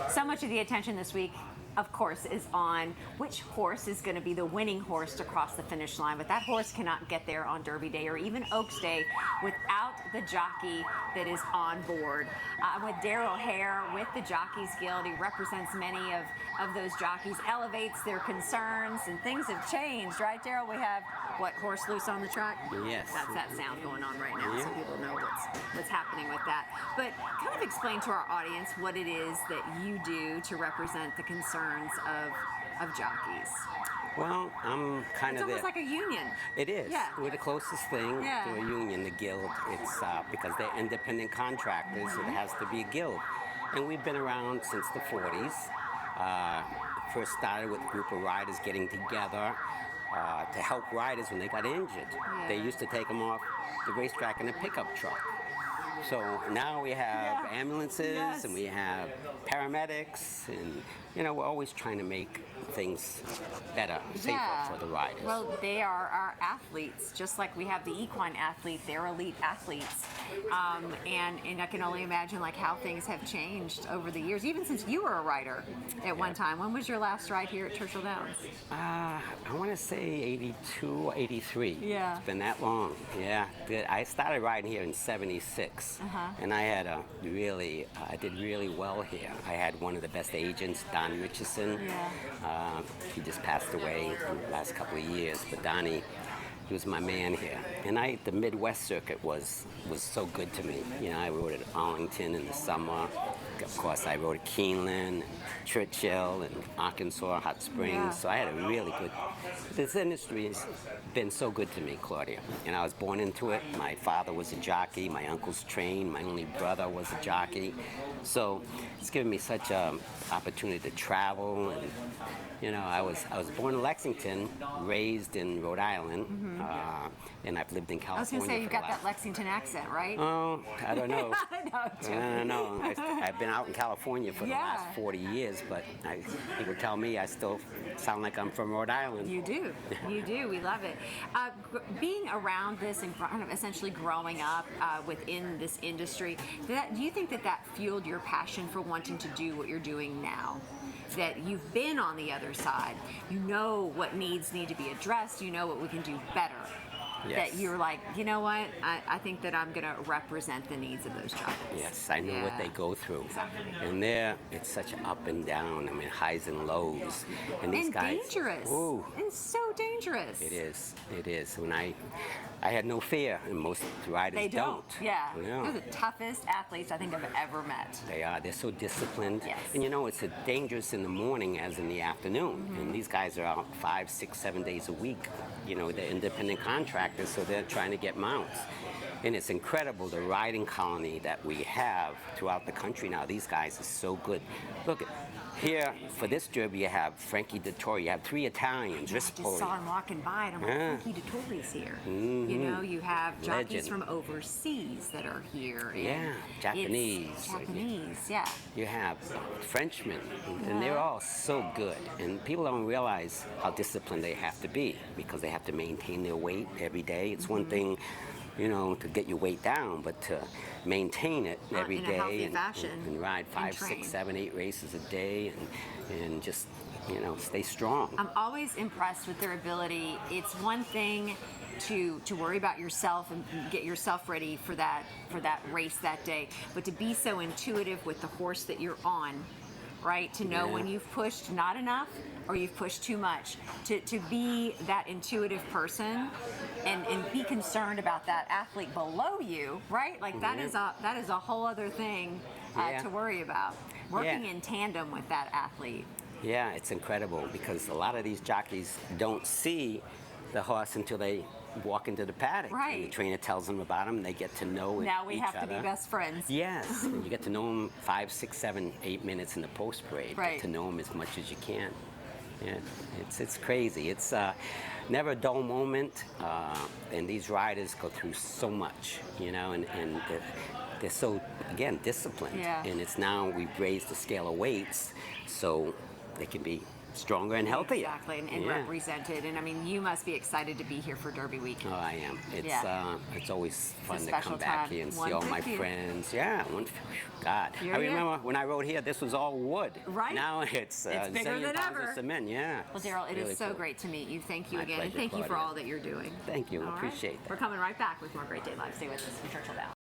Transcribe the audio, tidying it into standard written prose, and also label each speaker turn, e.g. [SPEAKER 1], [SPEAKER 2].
[SPEAKER 1] So much of the attention this week, of course, is on which horse is going to be the winning horse to cross the finish line. But that horse cannot get there on Derby Day or even Oaks Day without the jockey that is on board. I'm with Darrell Haire with the Jockeys Guild. He represents many of those jockeys, elevates their concerns, and things have changed, right, Darrell? We have, what, horse loose on the track?
[SPEAKER 2] Yes.
[SPEAKER 1] That's that sound going on right now, so people know what's happening with that. But kind of explain to our audience what it is that you do to represent the concerns of jockeys.
[SPEAKER 2] Well, I'm kind
[SPEAKER 1] It's
[SPEAKER 2] of
[SPEAKER 1] almost like a union.
[SPEAKER 2] It is.
[SPEAKER 1] Yeah.
[SPEAKER 2] We're the closest thing
[SPEAKER 1] Yeah.
[SPEAKER 2] to a union, the guild. It's because they're independent contractors, it has to be a guild. And we've been around since the 40s. First started with a group of riders getting together to help riders when they got injured.
[SPEAKER 1] Yeah.
[SPEAKER 2] They used to take them off the racetrack in a pickup truck. So now we have ambulances,
[SPEAKER 1] Yes.
[SPEAKER 2] and we have paramedics, and we're always trying to make things better, safer for the riders.
[SPEAKER 1] Well, they are our athletes, just like we have the equine athlete. They're elite athletes, and I can only imagine like how things have changed over the years, even since you were a rider at one time. When was your last ride here at Churchill Downs?
[SPEAKER 2] I want to say 82, 83.
[SPEAKER 1] Yeah.
[SPEAKER 2] It's been that long. Yeah. I started riding here in 76, and I had I did really well here. I had one of the best agents, Donnie Richardson.
[SPEAKER 1] Yeah.
[SPEAKER 2] He just passed away in the last couple of years, but Donnie, he was my man here. And the Midwest circuit was so good to me. I rode at Arlington in the summer. Of course, I rode at Keeneland, Churchill, and Arkansas, Hot Springs.
[SPEAKER 1] Yeah.
[SPEAKER 2] So I had a really good. This industry has been so good to me, Claudia. And I was born into it. My father was a jockey. My uncle's trained. My only brother was a jockey. So it's given me such an opportunity to travel. And I was born in Lexington, raised in Rhode Island, and I've lived in California.
[SPEAKER 1] I was going to say, you've got that Lexington accent, right?
[SPEAKER 2] Oh, I don't know.
[SPEAKER 1] I
[SPEAKER 2] don't know. I've been out in California for the last 40 years, but people tell me I still sound like I'm from Rhode Island.
[SPEAKER 1] You do. You do. We love it. Being around this and kind of essentially growing up within this industry, do you think that fueled your passion for wanting to do what you're doing now? That you've been on the other side, you know what needs need to be addressed, you know what we can do better.
[SPEAKER 2] Yes.
[SPEAKER 1] That you're like, you know what, I think that I'm going to represent the needs of those jockeys.
[SPEAKER 2] Yes, I know what they go through.
[SPEAKER 1] Exactly.
[SPEAKER 2] And it's such up and down, highs and lows. And these guys...
[SPEAKER 1] dangerous.
[SPEAKER 2] Ooh.
[SPEAKER 1] And so dangerous.
[SPEAKER 2] It is. When I had no fear, and most riders
[SPEAKER 1] They don't. Yeah.
[SPEAKER 2] Yeah.
[SPEAKER 1] They're the toughest athletes I think I've ever met.
[SPEAKER 2] They are. They're so disciplined.
[SPEAKER 1] Yes.
[SPEAKER 2] And it's as dangerous in the morning as in the afternoon. And these guys are out 5, 6, 7 days a week. They're independent contractors, so they're trying to get mounts. And it's incredible, the riding colony that we have throughout the country now. These guys are so good. Look, here, for this derby, you have Frankie Dettori. You have 3 Italians.
[SPEAKER 1] I just saw him walking by, and I'm like, Frankie Dettori's here. You have jockeys from overseas that are here.
[SPEAKER 2] Yeah, Japanese.
[SPEAKER 1] Yeah.
[SPEAKER 2] You have Frenchmen, and they're all so good. And people don't realize how disciplined they have to be because they have to maintain their weight every day. It's one thing, to get your weight down, but to maintain it every day
[SPEAKER 1] in a healthy fashion
[SPEAKER 2] and ride 5, 6, 7, 8 races a day and just stay strong.
[SPEAKER 1] I'm always impressed with their ability. It's one thing to worry about yourself and get yourself ready for that race that day, but to be so intuitive with the horse that you're on, right? To know when you've pushed not enough or you've pushed too much. To be that intuitive person and be concerned about that athlete below you, right? Like that is a whole other thing to worry about. Working in tandem with that athlete.
[SPEAKER 2] Yeah, it's incredible because a lot of these jockeys don't see the horse until they walk into the paddock.
[SPEAKER 1] Right.
[SPEAKER 2] And the trainer tells them about them. They get to know
[SPEAKER 1] Now we
[SPEAKER 2] each
[SPEAKER 1] have
[SPEAKER 2] other.
[SPEAKER 1] to be best friends.
[SPEAKER 2] Yes. And you get to know them 5, 6, 7, 8 minutes in the post parade.
[SPEAKER 1] Right.
[SPEAKER 2] Get to know them as much as you can. Yeah, it's crazy. It's never a dull moment. And these riders go through so much, and they're so, again, disciplined.
[SPEAKER 1] Yeah.
[SPEAKER 2] And it's now we've raised the scale of weights so they can be stronger and healthier.
[SPEAKER 1] Exactly, and
[SPEAKER 2] Yeah.
[SPEAKER 1] represented. And I mean, you must be excited to be here for Derby Week.
[SPEAKER 2] Oh, I am. It's always fun to
[SPEAKER 1] special
[SPEAKER 2] come back
[SPEAKER 1] time.
[SPEAKER 2] here and see all my
[SPEAKER 1] 150th.
[SPEAKER 2] friends. Yeah, God.
[SPEAKER 1] You're
[SPEAKER 2] I
[SPEAKER 1] here.
[SPEAKER 2] remember when I rode here, this was all wood.
[SPEAKER 1] Right.
[SPEAKER 2] Now it's
[SPEAKER 1] It's bigger
[SPEAKER 2] zillion
[SPEAKER 1] than
[SPEAKER 2] pounds
[SPEAKER 1] ever.
[SPEAKER 2] of cement. Yeah.
[SPEAKER 1] Well, Darrell, it
[SPEAKER 2] Really
[SPEAKER 1] is so
[SPEAKER 2] cool.
[SPEAKER 1] great to meet you. Thank you
[SPEAKER 2] My
[SPEAKER 1] again, and
[SPEAKER 2] pleasure,
[SPEAKER 1] thank you for
[SPEAKER 2] Claudia.
[SPEAKER 1] all that you're doing.
[SPEAKER 2] Thank you.
[SPEAKER 1] All right?
[SPEAKER 2] Appreciate that.
[SPEAKER 1] We're coming right back with more Great Day Live. Stay with us. We're Churchill Down.